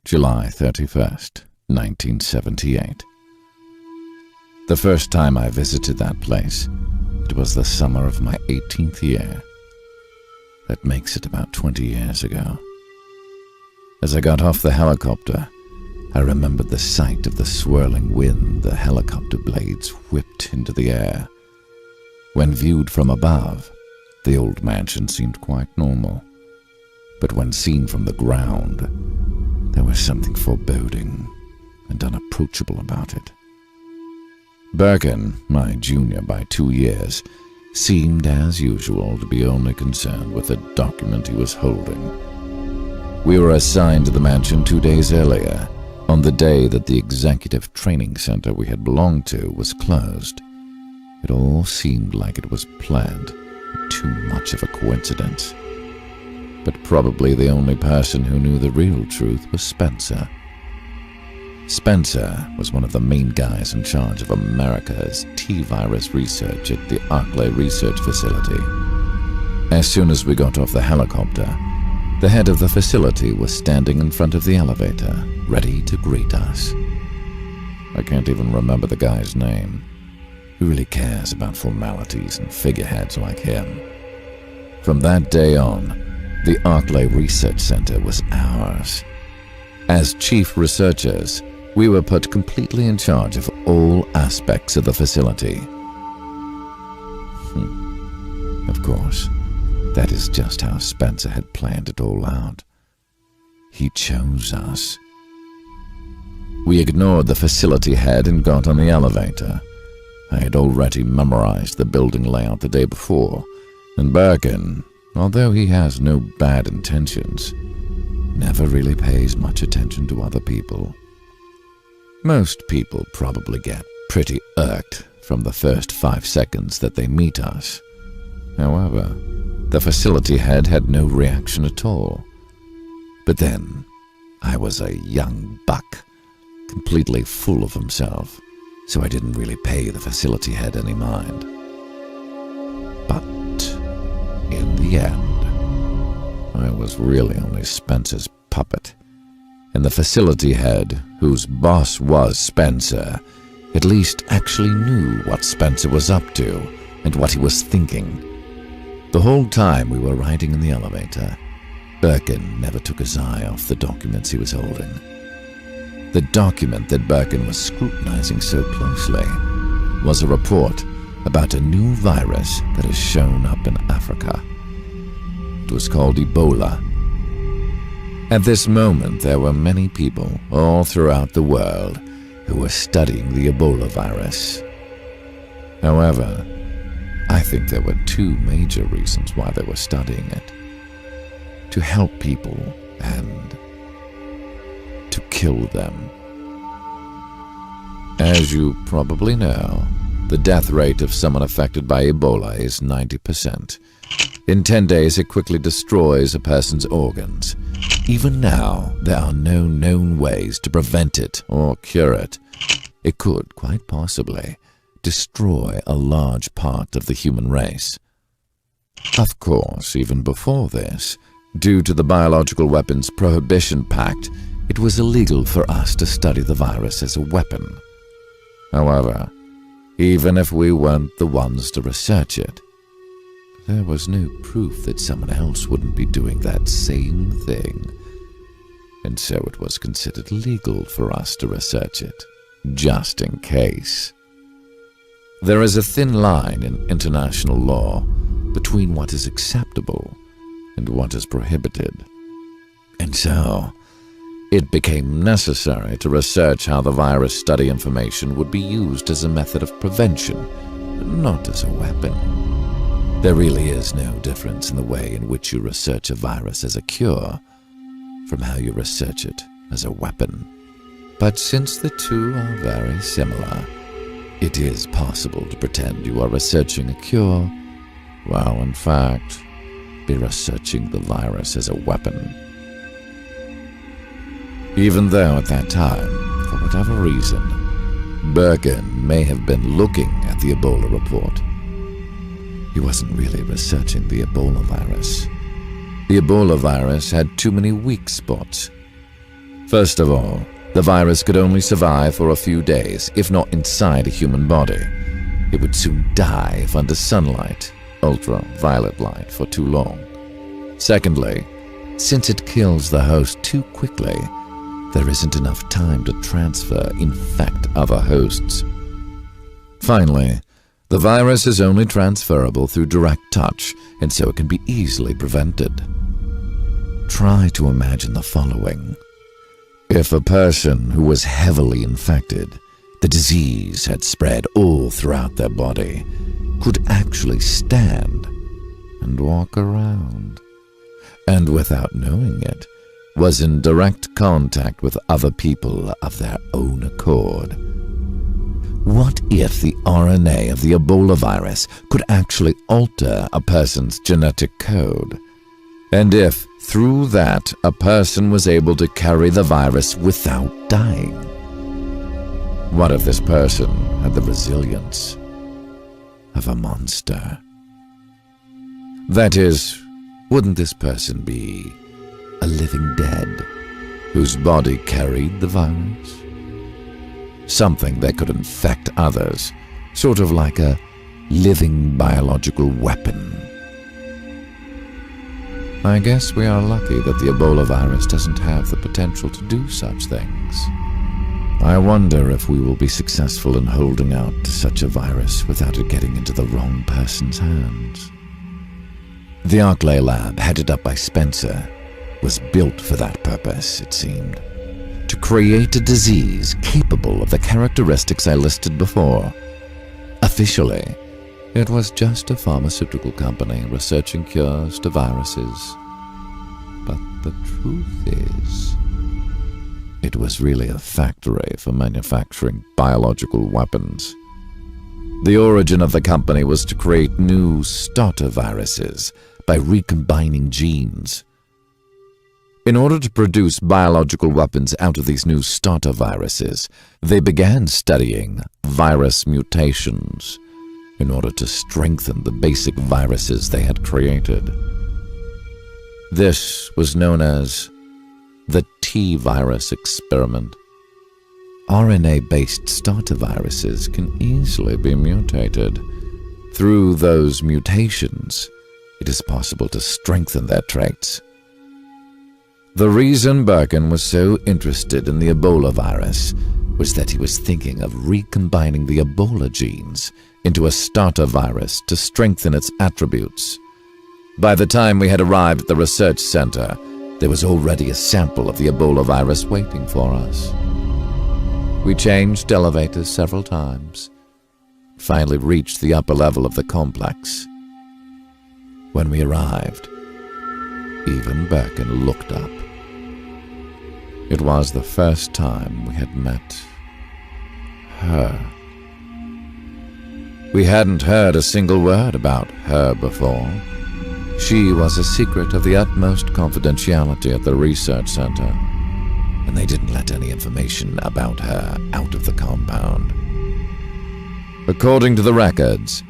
July 31st, 1978. The first time I visited that place, it was the summer of my 18th year. That makes it about 20 years ago. As I got off the helicopter, I remembered the sight of the swirling wind the helicopter blades whipped into the air. When viewed from above, the old mansion seemed quite normal. But when seen from the ground, there was something foreboding and unapproachable about it. Birkin, my junior by 2 years, seemed as usual to be only concerned with the document he was holding. We were assigned to the mansion 2 days earlier, on the day that the executive training center we had belonged to was closed. It all seemed like it was planned, too much of a coincidence. But probably the only person who knew the real truth was Spencer. Spencer was one of the main guys in charge of America's t-Virus research at the Arklay Research Facility. As soon as we got off the helicopter, the head of the facility was standing in front of the elevator, ready to greet us. I can't even remember the guy's name. Who really cares about formalities and figureheads like him? From that day on, the Arklay Research Center was ours. As chief researchers, we were put completely in charge of all aspects of the facility. Of course, that is just how Spencer had planned it all out. He chose us. We ignored the facility head and got on the elevator. I had already memorized the building layout the day before, and Birkin, although he has no bad intentions, never really pays much attention to other people. Most people probably get pretty irked from the first 5 seconds that they meet us. However, the facility head had no reaction at all. But then, I was a young buck, completely full of himself, so I didn't really pay the facility head any mind. But in the end, I was really only Spencer's puppet, and the facility head, whose boss was Spencer, at least actually knew what Spencer was up to and what he was thinking. The whole time we were riding in the elevator, Birkin never took his eye off the documents he was holding. The document that Birkin was scrutinizing so closely was a report about a new virus that has shown up in Africa. It was called Ebola. At this moment, there were many people all throughout the world who were studying the Ebola virus. However, I think there were 2 major reasons why they were studying it: to help people and to kill them. As you probably know, the death rate of someone affected by Ebola is 90%. In 10 days, it quickly destroys a person's organs. Even now, there are no known ways to prevent it or cure it. It could, quite possibly, destroy a large part of the human race. Of course, even before this, due to the Biological Weapons Prohibition Pact, it was illegal for us to study the virus as a weapon. However, even if we weren't the ones to research it, there was no proof that someone else wouldn't be doing that same thing. And so it was considered legal for us to research it, just in case. There is a thin line in international law between what is acceptable and what is prohibited. And so, it became necessary to research how the virus study information would be used as a method of prevention, not as a weapon. There really is no difference in the way in which you research a virus as a cure from how you research it as a weapon. But since the 2 are very similar, it is possible to pretend you are researching a cure, while in fact, be researching the virus as a weapon. Even though at that time, for whatever reason, Birkin may have been looking at the Ebola report, he wasn't really researching the Ebola virus. The Ebola virus had too many weak spots. First of all, the virus could only survive for a few days, if not inside a human body. It would soon die if under sunlight, ultraviolet light, for too long. Secondly, since it kills the host too quickly, there isn't enough time to transfer, infect other hosts. Finally, the virus is only transferable through direct touch, and so it can be easily prevented. Try to imagine the following. If a person who was heavily infected, the disease had spread all throughout their body, could actually stand and walk around, and without knowing it, was in direct contact with other people of their own accord. What if the RNA of the Ebola virus could actually alter a person's genetic code? And if, through that, a person was able to carry the virus without dying? What if this person had the resilience of a monster? That is, wouldn't this person be a living dead whose body carried the virus? Something that could infect others, sort of like a living biological weapon. I guess we are lucky that the Ebola virus doesn't have the potential to do such things. I wonder if we will be successful in holding out to such a virus without it getting into the wrong person's hands. The Arklay Lab, headed up by Spencer, was built for that purpose, it seemed. To create a disease capable of the characteristics I listed before. Officially, it was just a pharmaceutical company researching cures to viruses. But the truth is, it was really a factory for manufacturing biological weapons. The origin of the company was to create new starter viruses by recombining genes. In order to produce biological weapons out of these new starter viruses, they began studying virus mutations in order to strengthen the basic viruses they had created. This was known as the t-Virus experiment. RNA-based starter viruses can easily be mutated. Through those mutations, it is possible to strengthen their traits. The reason Birkin was so interested in the Ebola virus was that he was thinking of recombining the Ebola genes into a starter virus to strengthen its attributes. By the time we had arrived at the research center, there was already a sample of the Ebola virus waiting for us. We changed elevators several times, finally reached the upper level of the complex. When we arrived, even Birkin looked up. It was the first time we had met her. We hadn't heard a single word about her before. She was a secret of the utmost confidentiality at the research center, and they didn't let any information about her out of the compound. According to the records,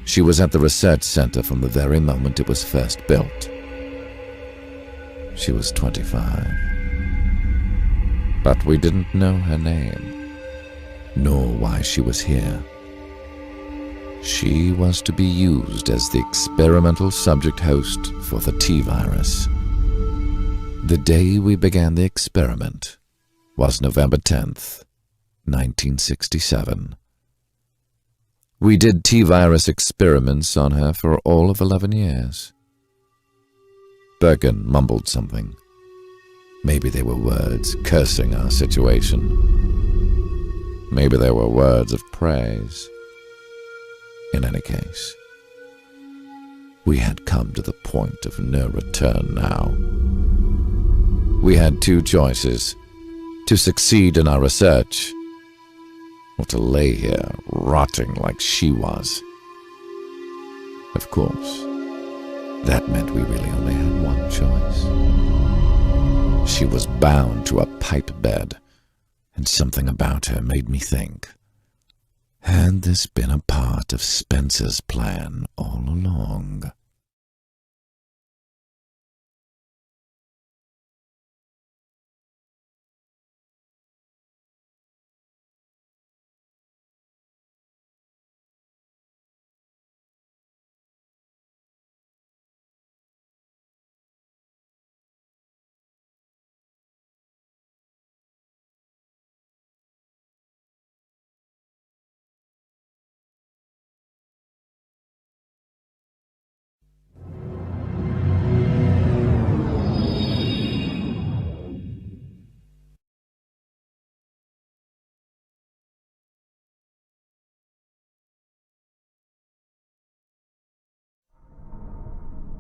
she was at the research center from the very moment it was first built. She was 25. But we didn't know her name, nor why she was here. She was to be used as the experimental subject host for the t-Virus. The day we began the experiment was November 10th, 1967. We did t-Virus experiments on her for all of 11 years. Birkin mumbled something. Maybe they were words cursing our situation. Maybe they were words of praise. In any case, we had come to the point of no return now. We had two choices: to succeed in our research, or to lay here rotting like she was. Of course, that meant we really only had one choice. She was bound to a pipe bed, and something about her made me think, had this been a part of Spencer's plan all along?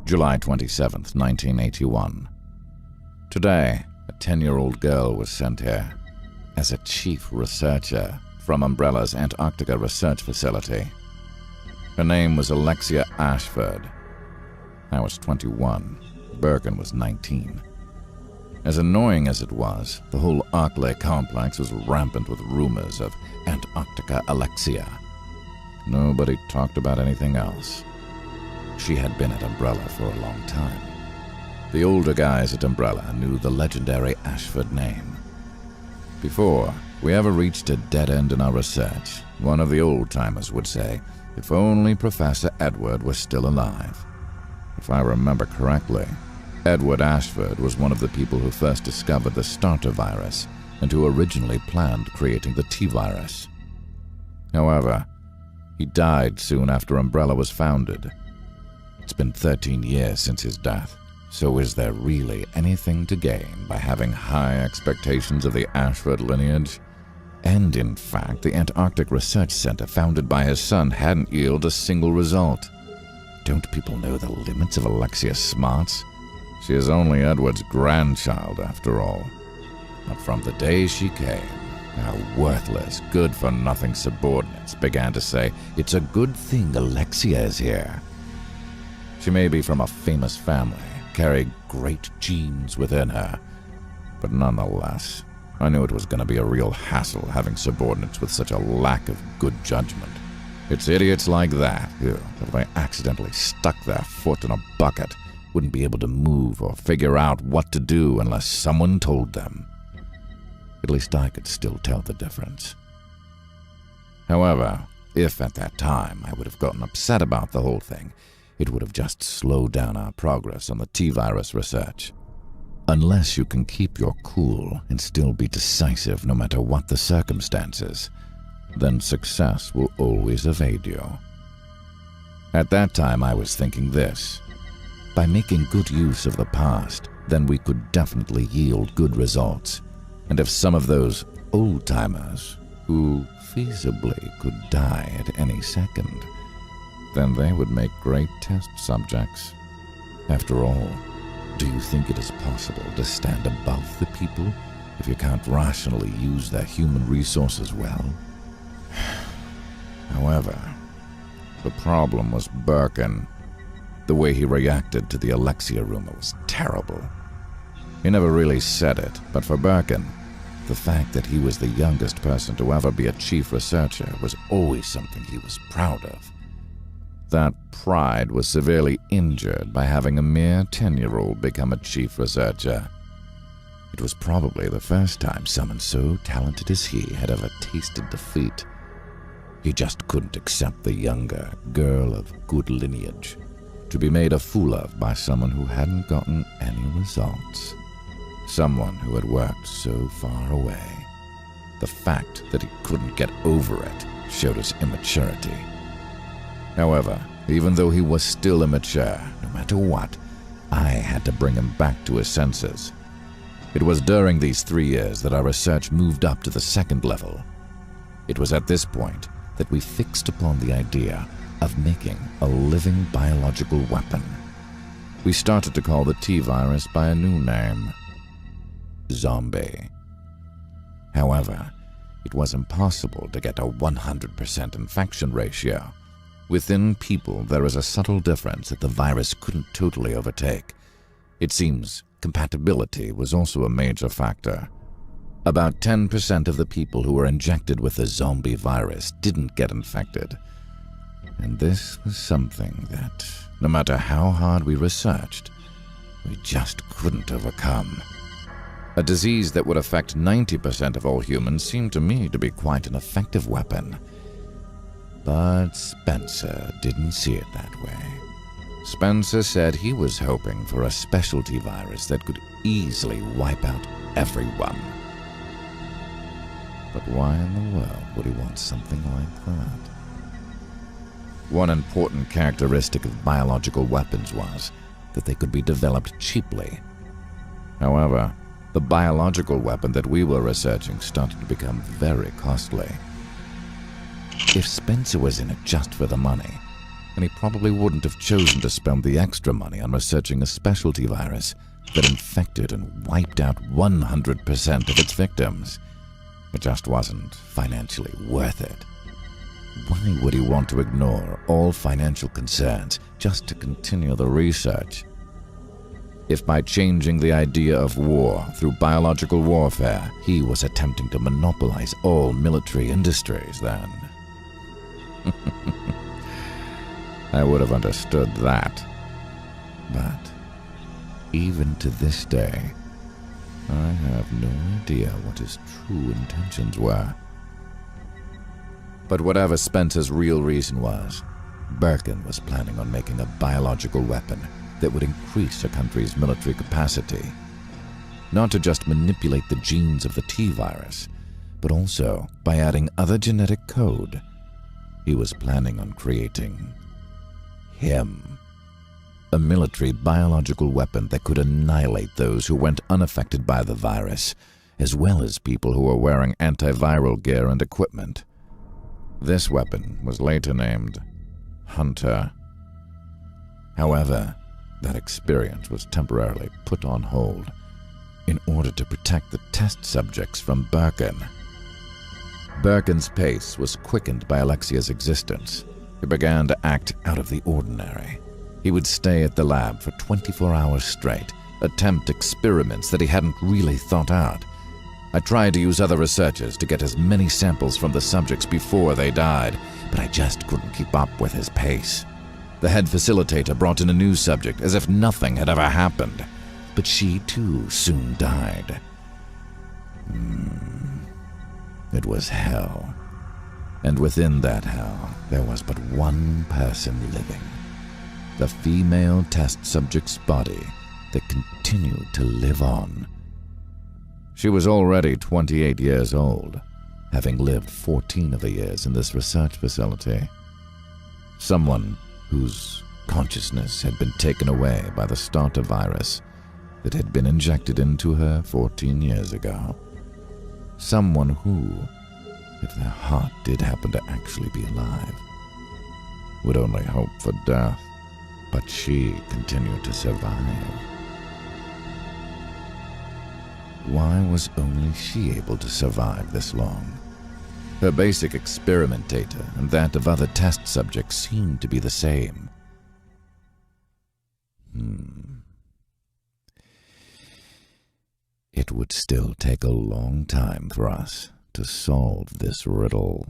July 27th, 1981. Today, a 10-year-old girl was sent here as a chief researcher from Umbrella's Antarctica research facility. Her name was Alexia Ashford. I was 21. Birkin was 19. As annoying as it was, the whole Arklay complex was rampant with rumors of Antarctica Alexia. Nobody talked about anything else. She had been at Umbrella for a long time. The older guys at Umbrella knew the legendary Ashford name. Before we ever reached a dead end in our research, one of the old-timers would say, if only Professor Edward was still alive. If I remember correctly, Edward Ashford was one of the people who first discovered the starter virus and who originally planned creating the t-Virus. However, he died soon after Umbrella was founded. It's been 13 years since his death, so is there really anything to gain by having high expectations of the Ashford lineage? And in fact, the Antarctic Research Center founded by his son hadn't yielded a single result. Don't people know the limits of Alexia's smarts? She is only Edward's grandchild, after all. But from the day she came, our worthless, good-for-nothing subordinates began to say, it's a good thing Alexia is here. She may be from a famous family, carry great genes within her, but nonetheless, I knew it was going to be a real hassle having subordinates with such a lack of good judgment. It's idiots like that who, if they accidentally stuck their foot in a bucket, wouldn't be able to move or figure out what to do unless someone told them. At least I could still tell the difference. However, if at that time I would have gotten upset about the whole thing, it would have just slowed down our progress on the t-Virus research. Unless you can keep your cool and still be decisive no matter what the circumstances, then success will always evade you. At that time I was thinking this: by making good use of the past, then we could definitely yield good results. And if some of those old-timers, who feasibly could die at any second, then they would make great test subjects. After all, do you think it is possible to stand above the people if you can't rationally use their human resources well? However, the problem was Birkin. The way he reacted to the Alexia rumor was terrible. He never really said it, but for Birkin, the fact that he was the youngest person to ever be a chief researcher was always something he was proud of. That pride was severely injured by having a mere 10-year-old become a chief researcher. It was probably the first time someone so talented as he had ever tasted defeat. He just couldn't accept the younger girl of good lineage to be made a fool of by someone who hadn't gotten any results. Someone who had worked so far away. The fact that he couldn't get over it showed his immaturity. However, even though he was still immature, no matter what, I had to bring him back to his senses. It was during these 3 years that our research moved up to the second level. It was at this point that we fixed upon the idea of making a living biological weapon. We started to call the t-Virus by a new name: zombie. However, it was impossible to get a 100% infection ratio. Within people, there is a subtle difference that the virus couldn't totally overtake. It seems compatibility was also a major factor. About 10% of the people who were injected with the zombie virus didn't get infected. And this was something that, no matter how hard we researched, we just couldn't overcome. A disease that would affect 90% of all humans seemed to me to be quite an effective weapon. But Spencer didn't see it that way. Spencer said he was hoping for a specialty virus that could easily wipe out everyone. But why in the world would he want something like that? One important characteristic of biological weapons was that they could be developed cheaply. However, the biological weapon that we were researching started to become very costly. If Spencer was in it just for the money, and he probably wouldn't have chosen to spend the extra money on researching a specialty virus that infected and wiped out 100% of its victims. It just wasn't financially worth it. Why would he want to ignore all financial concerns just to continue the research? If by changing the idea of war through biological warfare, he was attempting to monopolize all military industries, then I would have understood that. But even to this day, I have no idea what his true intentions were. But whatever Spencer's real reason was, Birkin was planning on making a biological weapon that would increase a country's military capacity. Not to just manipulate the genes of the T-Virus, but also by adding other genetic code. He was planning on creating him. A military biological weapon that could annihilate those who went unaffected by the virus, as well as people who were wearing antiviral gear and equipment. This weapon was later named Hunter. However, that experience was temporarily put on hold in order to protect the test subjects from Birkin. Birkin's pace was quickened by Alexia's existence. He began to act out of the ordinary. He would stay at the lab for 24 hours straight, attempt experiments that he hadn't really thought out. I tried to use other researchers to get as many samples from the subjects before they died, but I just couldn't keep up with his pace. The head facilitator brought in a new subject as if nothing had ever happened, but she too soon died. It was hell. And within that hell, there was but one person living. The female test subject's body that continued to live on. She was already 28 years old, having lived 14 of the years in this research facility. Someone whose consciousness had been taken away by the starter virus that had been injected into her 14 years ago. Someone who, if their heart did happen to actually be alive, would only hope for death, but she continued to survive. Why was only she able to survive this long? Her basic experiment data and that of other test subjects seemed to be the same. It would still take a long time for us to solve this riddle.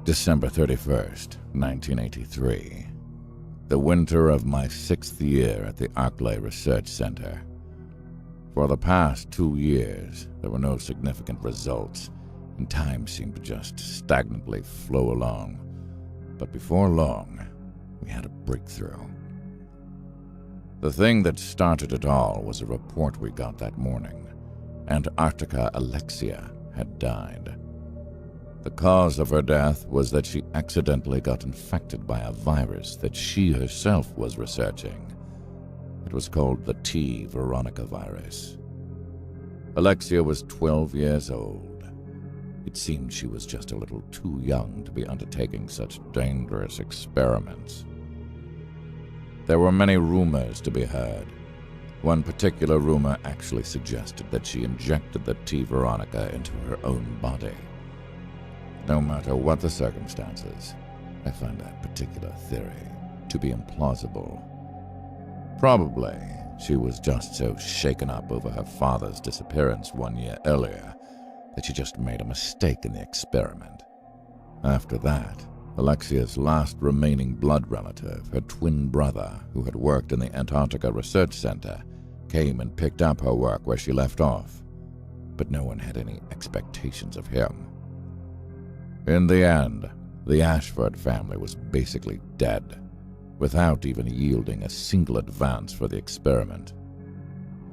December 31st, 1983. The winter of my 6th year at the Arklay Research Center. For the past 2 years, there were no significant results, and time seemed to just stagnantly flow along. But before long, we had a breakthrough. The thing that started it all was a report we got that morning. Antarctica Alexia had died. The cause of her death was that she accidentally got infected by a virus that she herself was researching. It was called the T-Veronica virus. Alexia was 12 years old. It seemed she was just a little too young to be undertaking such dangerous experiments. There were many rumors to be heard. One particular rumor actually suggested that she injected the T-Veronica into her own body. No matter what the circumstances, I find that particular theory to be implausible. Probably, she was just so shaken up over her father's disappearance 1 year earlier that she just made a mistake in the experiment. After that, Alexia's last remaining blood relative, her twin brother, who had worked in the Antarctica Research Center, came and picked up her work where she left off, but no one had any expectations of him. In the end, the Ashford family was basically dead, without even yielding a single advance for the experiment.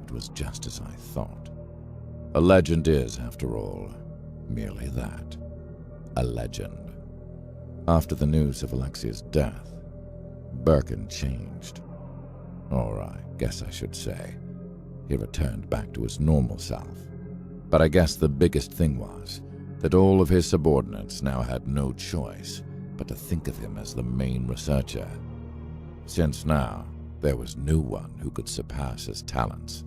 It was just as I thought. A legend is, after all, merely that, a legend. After the news of Alexia's death, Birkin changed. Or I guess I should say, he returned back to his normal self. But I guess the biggest thing was that all of his subordinates now had no choice but to think of him as the main researcher, since now there was no one who could surpass his talents.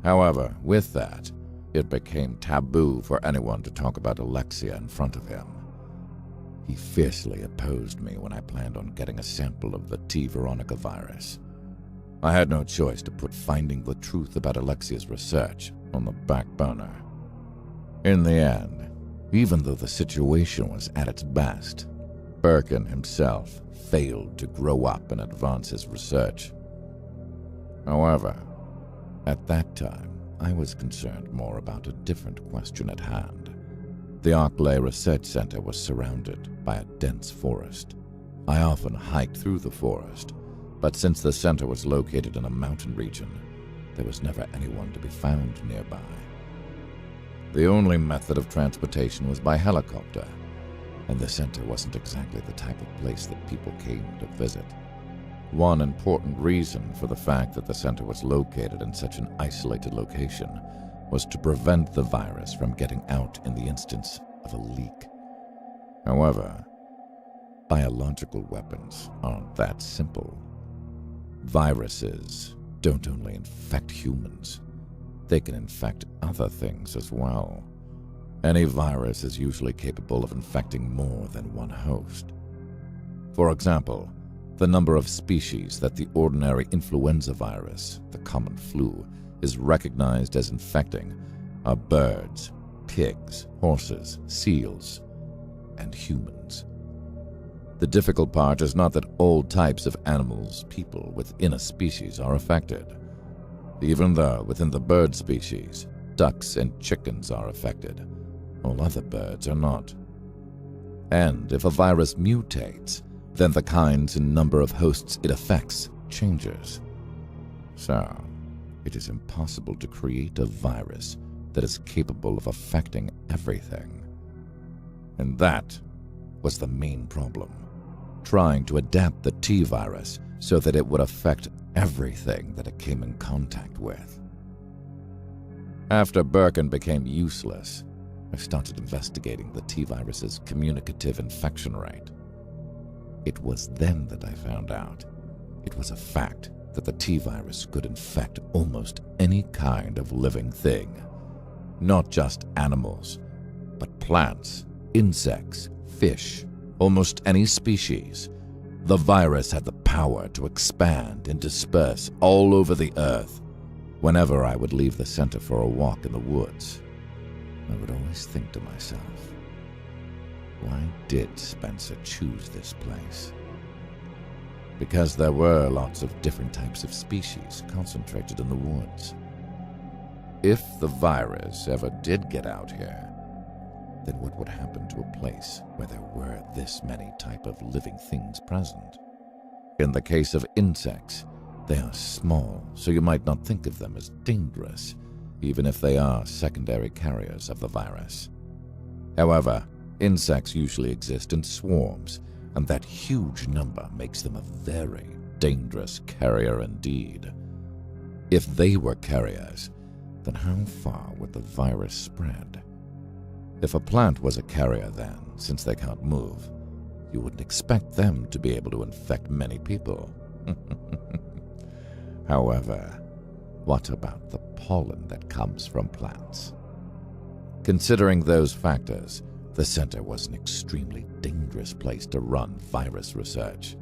However, with that, it became taboo for anyone to talk about Alexia in front of him. He fiercely opposed me when I planned on getting a sample of the T-Virus. I had no choice to put finding the truth about Alexia's research on the back burner. In the end, even though the situation was at its best, Birkin himself failed to grow up and advance his research. However, at that time, I was concerned more about a different question at hand. The Arklay Research Center was surrounded by a dense forest. I often hiked through the forest, but since the center was located in a mountain region, there was never anyone to be found nearby. The only method of transportation was by helicopter, and the center wasn't exactly the type of place that people came to visit. One important reason for the fact that the center was located in such an isolated location was to prevent the virus from getting out in the instance of a leak. However, biological weapons aren't that simple. Viruses don't only infect humans, they can infect other things as well. Any virus is usually capable of infecting more than one host. For example, the number of species that the ordinary influenza virus, the common flu, is recognized as infecting are birds, pigs, horses, seals, and humans. The difficult part is not that all types of animals, people within a species are affected. Even though within the bird species, ducks and chickens are affected, all other birds are not. And if a virus mutates, then the kinds and number of hosts it affects changes. So, it is impossible to create a virus that is capable of affecting everything. And that was the main problem, trying to adapt the T-Virus so that it would affect everything that it came in contact with. After Birkin became useless, I started investigating the T-Virus's communicative infection rate. It was then that I found out it was a fact that the T-Virus could infect almost any kind of living thing. Not just animals, but plants, insects, fish, almost any species. The virus had the power to expand and disperse all over the earth. Whenever I would leave the center for a walk in the woods, I would always think to myself, why did Spencer choose this place? Because there were lots of different types of species concentrated in the woods. If the virus ever did get out here, then what would happen to a place where there were this many type of living things present? In the case of insects, they are small, so you might not think of them as dangerous, even if they are secondary carriers of the virus. However, insects usually exist in swarms, and that huge number makes them a very dangerous carrier indeed. If they were carriers, then how far would the virus spread? If a plant was a carrier then, since they can't move, you wouldn't expect them to be able to infect many people. However, what about the pollen that comes from plants? Considering those factors, the center was an extremely dangerous place to run virus research.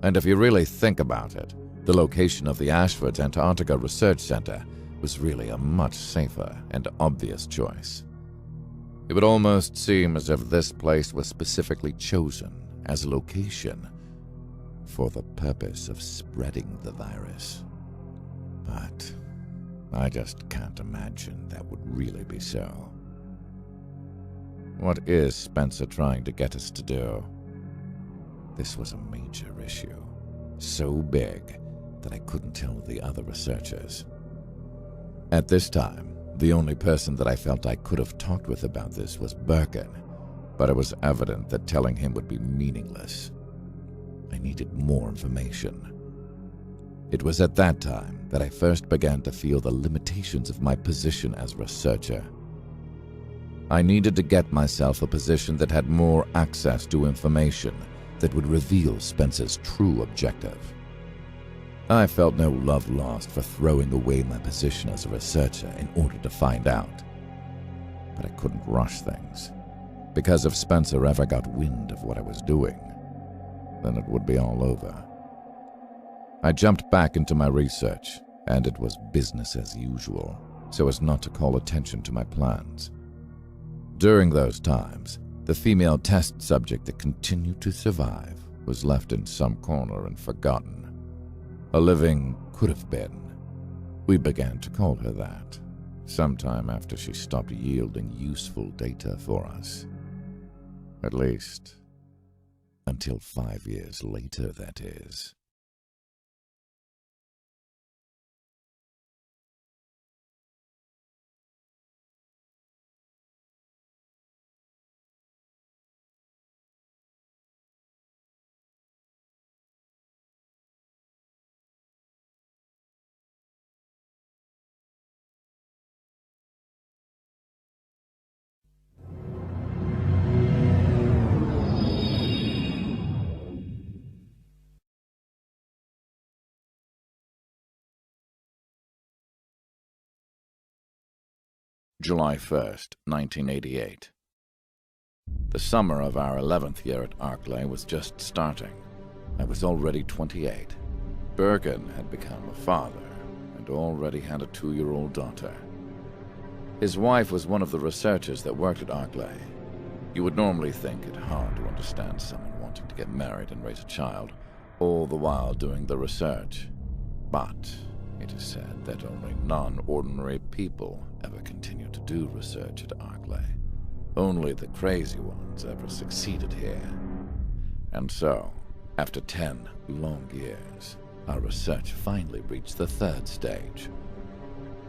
And if you really think about it, the location of the Ashford's Antarctica Research Center was really a much safer and obvious choice. It would almost seem as if this place was specifically chosen as a location for the purpose of spreading the virus. But I just can't imagine that would really be so. What is Spencer trying to get us to do? This was a major issue, so big that I couldn't tell the other researchers. At this time, the only person that I felt I could have talked with about this was Birkin, but it was evident that telling him would be meaningless. I needed more information. It was at that time that I first began to feel the limitations of my position as researcher. I needed to get myself a position that had more access to information that would reveal Spencer's true objective. I felt no love lost for throwing away my position as a researcher in order to find out. But I couldn't rush things, because if Spencer ever got wind of what I was doing, then it would be all over. I jumped back into my research, and it was business as usual, so as not to call attention to my plans. During those times, the female test subject that continued to survive was left in some corner and forgotten. A living could have been. We began to call her that, sometime after she stopped yielding useful data for us. At least, until 5 years later, that is. July 1st, 1988. The summer of our 11th year at Arklay was just starting. I was already 28. Birkin had become a father and already had a 2-year-old daughter. His wife was one of the researchers that worked at Arklay. You would normally think it hard to understand someone wanting to get married and raise a child, all the while doing the research. But it is said that only non-ordinary people ever continue to do research at Arklay. Only the crazy ones ever succeeded here. And so, after 10 long years, our research finally reached the 3rd stage.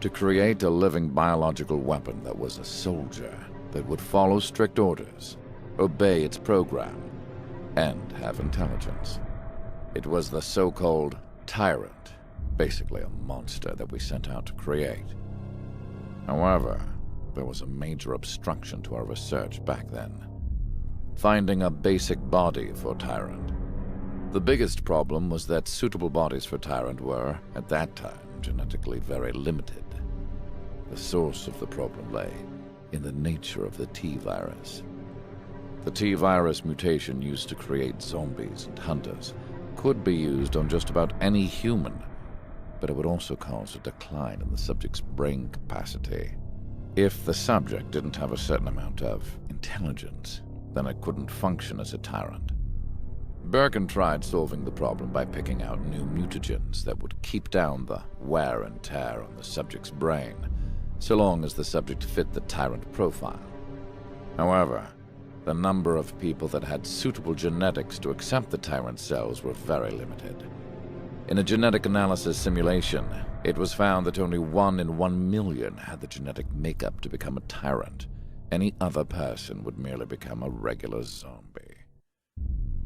To create a living biological weapon that was a soldier, that would follow strict orders, obey its program, and have intelligence. It was the so-called tyrant, basically a monster that we sent out to create. However, there was a major obstruction to our research back then. Finding a basic body for Tyrant. The biggest problem was that suitable bodies for Tyrant were, at that time, genetically very limited. The source of the problem lay in the nature of the t-Virus. The t-Virus mutation used to create zombies and hunters could be used on just about any human, but it would also cause a decline in the subject's brain capacity. If the subject didn't have a certain amount of intelligence, then it couldn't function as a tyrant. Birkin tried solving the problem by picking out new mutagens that would keep down the wear and tear on the subject's brain, so long as the subject fit the tyrant profile. However, the number of people that had suitable genetics to accept the tyrant cells were very limited. In a genetic analysis simulation, it was found that only 1 in 1 million had the genetic makeup to become a tyrant. Any other person would merely become a regular zombie.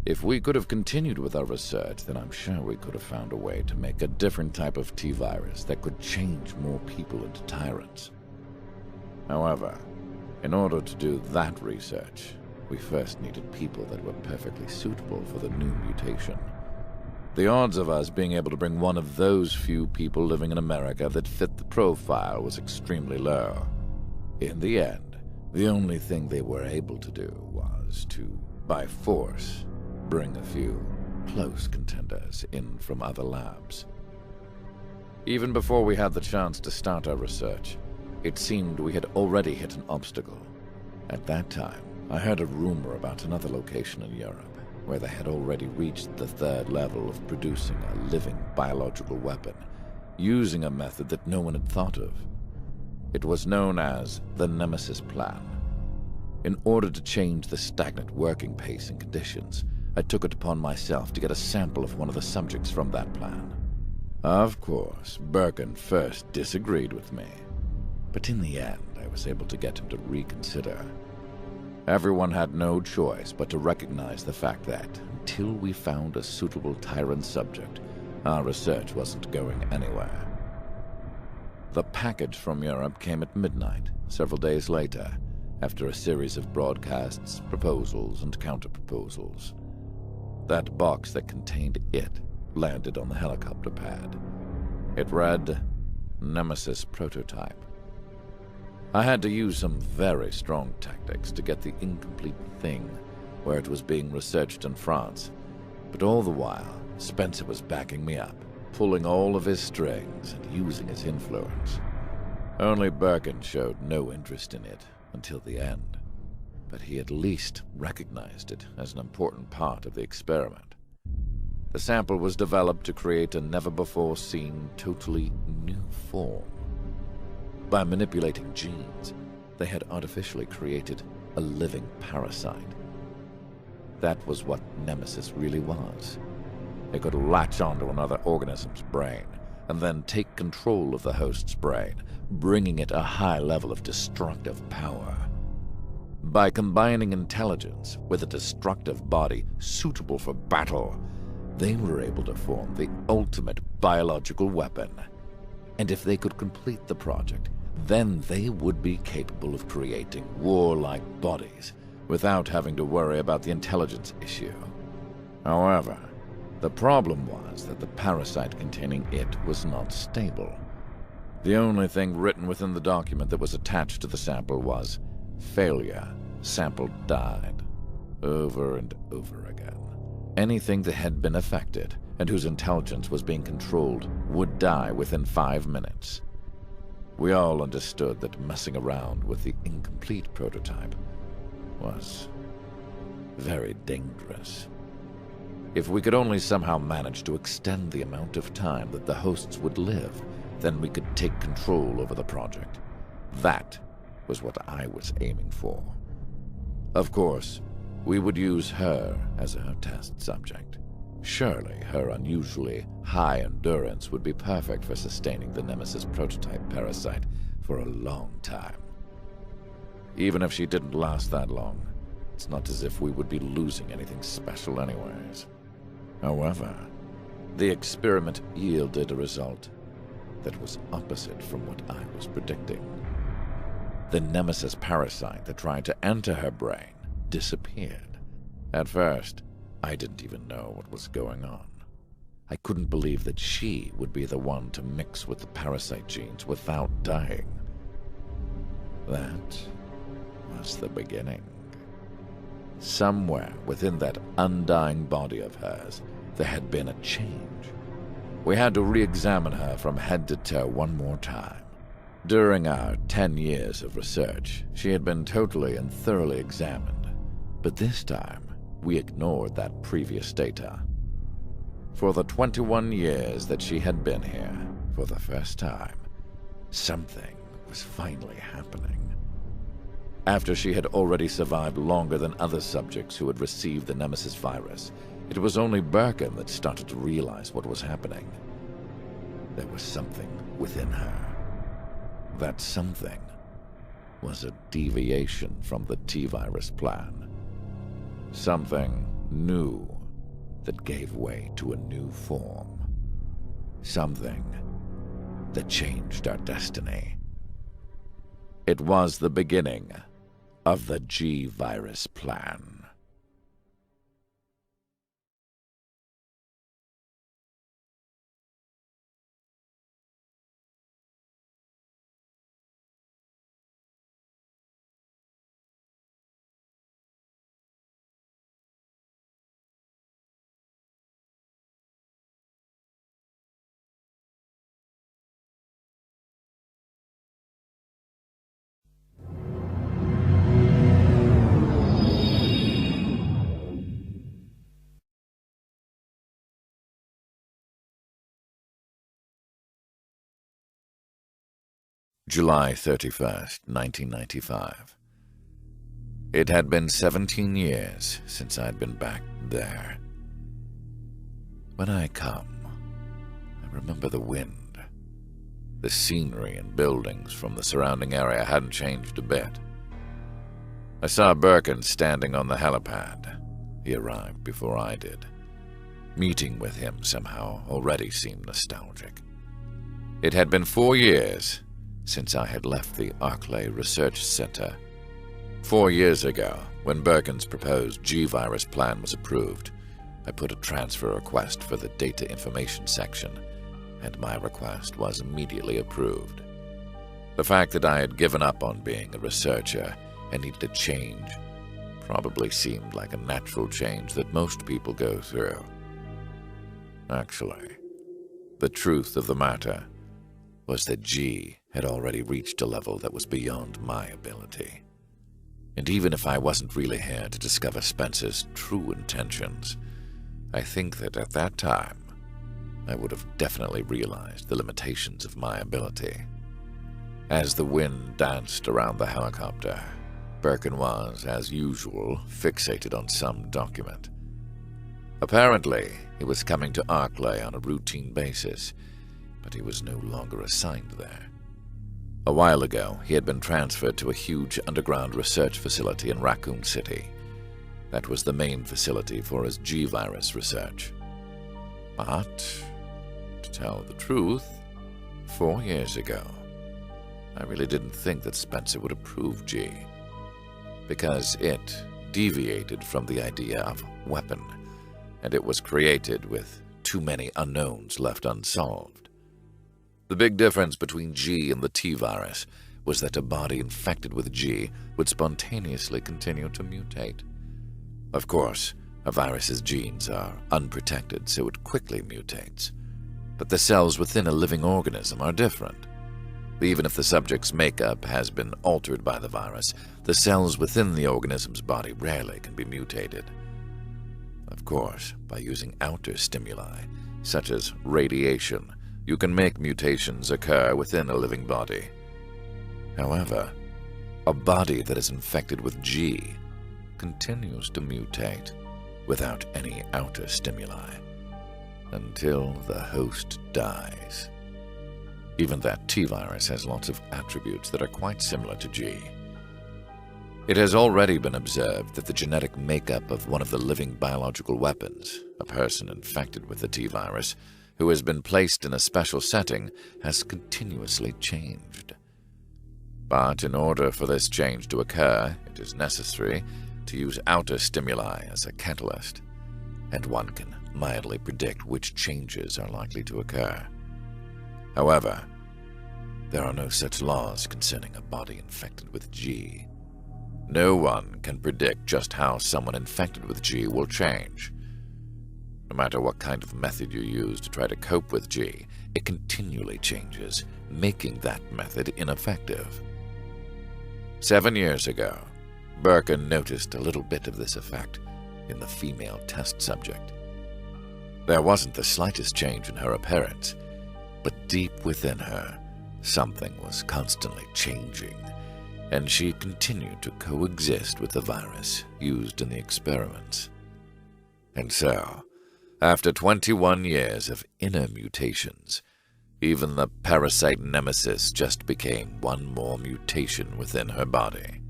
If we could have continued with our research, then I'm sure we could have found a way to make a different type of t-Virus that could change more people into tyrants. However, in order to do that research, we first needed people that were perfectly suitable for the new mutation. The odds of us being able to bring one of those few people living in America that fit the profile was extremely low. In the end, the only thing they were able to do was to, by force, bring a few close contenders in from other labs. Even before we had the chance to start our research, it seemed we had already hit an obstacle. At that time, I heard a rumor about another location in Europe where they had already reached the third level of producing a living biological weapon using a method that no one had thought of. It was known as the Nemesis Plan. In order to change the stagnant working pace and conditions, I took it upon myself to get a sample of one of the subjects from that plan. Of course, Birkin first disagreed with me, but in the end I was able to get him to reconsider. Everyone had no choice but to recognize the fact that, until we found a suitable tyrant subject, our research wasn't going anywhere. The package from Europe came at midnight, several days later, after a series of broadcasts, proposals, and counter-proposals. That box that contained it landed on the helicopter pad. It read, Nemesis Prototype. I had to use some very strong tactics to get the incomplete thing where it was being researched in France, but all the while, Spencer was backing me up, pulling all of his strings and using his influence. Only Birkin showed no interest in it until the end, but he at least recognized it as an important part of the experiment. The sample was developed to create a never-before-seen, totally new form. By manipulating genes, they had artificially created a living parasite. That was what Nemesis really was. It could latch onto another organism's brain and then take control of the host's brain, bringing it a high level of destructive power. By combining intelligence with a destructive body suitable for battle, they were able to form the ultimate biological weapon. And if they could complete the project, then they would be capable of creating warlike bodies without having to worry about the intelligence issue. However, the problem was that the parasite containing it was not stable. The only thing written within the document that was attached to the sample was, failure, sample died, over and over again. Anything that had been affected and whose intelligence was being controlled would die within 5 minutes. We all understood that messing around with the incomplete prototype was very dangerous. If we could only somehow manage to extend the amount of time that the hosts would live, then we could take control over the project. That was what I was aiming for. Of course, we would use her as our test subject. Surely her unusually high endurance would be perfect for sustaining the Nemesis prototype parasite for a long time. Even if she didn't last that long, it's not as if we would be losing anything special anyways. However, the experiment yielded a result that was opposite from what I was predicting. The Nemesis parasite that tried to enter her brain disappeared. At first, I didn't even know what was going on. I couldn't believe that she would be the one to mix with the parasite genes without dying. That was the beginning. Somewhere within that undying body of hers, there had been a change. We had to re-examine her from head to toe one more time. During our 10 years of research, she had been totally and thoroughly examined, but this time, we ignored that previous data. For the 21 years that she had been here, for the first time, something was finally happening. After she had already survived longer than other subjects who had received the Nemesis virus, it was only Birkin that started to realize what was happening. There was something within her. That something was a deviation from the t-Virus plan. Something new that gave way to a new form. Something that changed our destiny. It was the beginning of the G-Virus plan. July 31st, 1995. It had been 17 years since I'd been back there. When I come, I remember the wind. The scenery and buildings from the surrounding area hadn't changed a bit. I saw Birkin standing on the helipad. He arrived before I did. Meeting with him somehow already seemed nostalgic. It had been 4 years since I had left the Arklay Research Center. 4 years ago, when Birkin's proposed G-Virus plan was approved, I put a transfer request for the data information section, and my request was immediately approved. The fact that I had given up on being a researcher and needed a change probably seemed like a natural change that most people go through. Actually, the truth of the matter was that G had already reached a level that was beyond my ability. And even if I wasn't really here to discover Spencer's true intentions, I think that at that time, I would have definitely realized the limitations of my ability. As the wind danced around the helicopter, Birkin was, as usual, fixated on some document. Apparently, he was coming to Arklay on a routine basis, but he was no longer assigned there. A while ago, he had been transferred to a huge underground research facility in Raccoon City. That was the main facility for his G-Virus research. But, to tell the truth, 4 years ago, I really didn't think that Spencer would approve G, because it deviated from the idea of weapon, and it was created with too many unknowns left unsolved. The big difference between G and the T-Virus was that a body infected with G would spontaneously continue to mutate. Of course, a virus's genes are unprotected, so it quickly mutates. But the cells within a living organism are different. Even if the subject's makeup has been altered by the virus, the cells within the organism's body rarely can be mutated. Of course, by using outer stimuli, such as radiation, you can make mutations occur within a living body. However, a body that is infected with G continues to mutate without any outer stimuli until the host dies. Even that T-Virus has lots of attributes that are quite similar to G. It has already been observed that the genetic makeup of one of the living biological weapons, a person infected with the T-Virus, who has been placed in a special setting, has continuously changed. But in order for this change to occur, it is necessary to use outer stimuli as a catalyst, and one can mildly predict which changes are likely to occur. However, there are no such laws concerning a body infected with G. No one can predict just how someone infected with G will change. No matter what kind of method you use to try to cope with G, it continually changes, making that method ineffective. 7 years ago, Birkin noticed a little bit of this effect in the female test subject. There wasn't the slightest change in her appearance, but deep within her, something was constantly changing, and she continued to coexist with the virus used in the experiments. And so, after 21 years of inner mutations, even the parasite nemesis just became one more mutation within her body.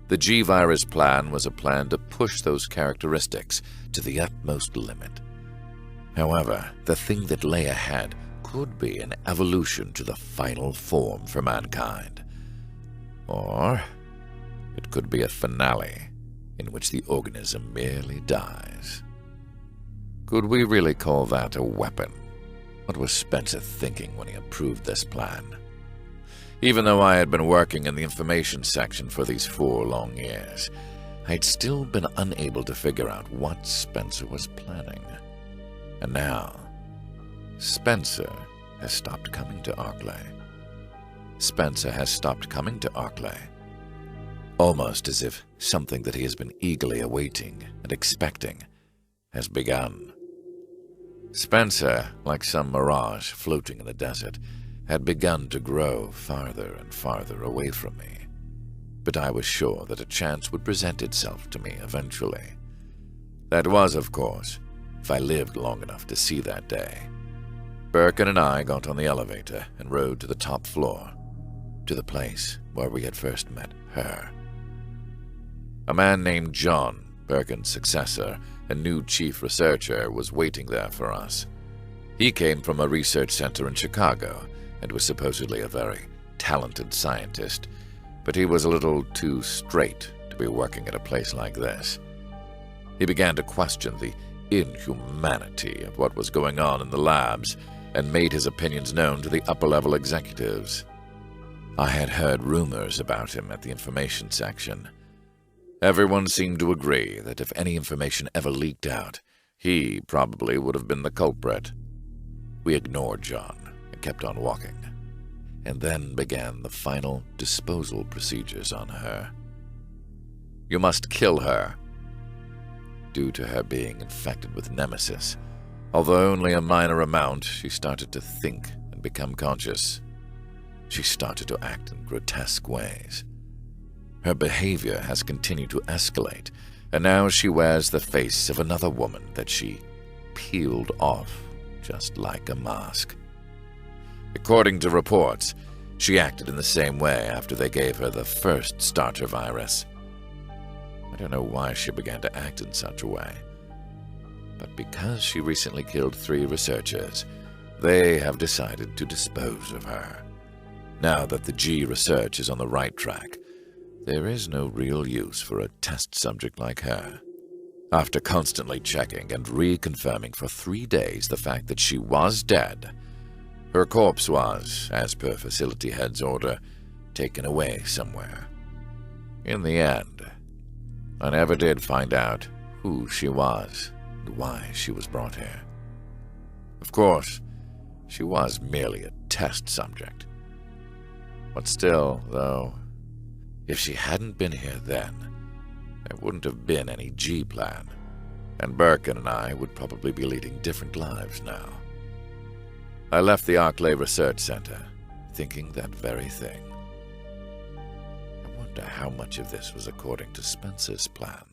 The G-Virus plan was a plan to push those characteristics to the utmost limit. However, the thing that lay ahead could be an evolution to the final form for mankind. Or it could be a finale in which the organism merely dies. Could we really call that a weapon? What was Spencer thinking when he approved this plan? Even though I had been working in the information section for these 4 long years, I'd still been unable to figure out what Spencer was planning. And now, Spencer has stopped coming to Arklay. Spencer has stopped coming to Arklay, almost as if something that he has been eagerly awaiting and expecting has begun. Spencer, like some mirage floating in the desert, had begun to grow farther and farther away from me, but I was sure that a chance would present itself to me eventually. That was, of course, if I lived long enough to see that day. Birkin and I got on the elevator and rode to the top floor, to the place where we had first met her. A man named John, Birkin's successor and new chief researcher, was waiting there for us. He came from a research center in Chicago and was supposedly a very talented scientist, but he was a little too straight to be working at a place like this. He began to question the inhumanity of what was going on in the labs and made his opinions known to the upper-level executives. I had heard rumors about him at the information section. Everyone seemed to agree that if any information ever leaked out, he probably would have been the culprit. We ignored John and kept on walking, and then began the final disposal procedures on her. You must kill her. Due to her being infected with Nemesis, although only a minor amount, she started to think and become conscious. She started to act in grotesque ways. Her behavior has continued to escalate, and now she wears the face of another woman that she peeled off just like a mask. According to reports, she acted in the same way after they gave her the first starter virus. I don't know why she began to act in such a way, but because she recently killed 3 researchers, they have decided to dispose of her. Now that the G research is on the right track, there is no real use for a test subject like her. After constantly checking and reconfirming for 3 days the fact that she was dead, her corpse was, as per facility head's order, taken away somewhere. In the end, I never did find out who she was and why she was brought here. Of course, she was merely a test subject. But still, though, if she hadn't been here then, there wouldn't have been any G plan, and Birkin and I would probably be leading different lives now. I left the Arklay Research Center, thinking that very thing. I wonder how much of this was according to Spencer's plan.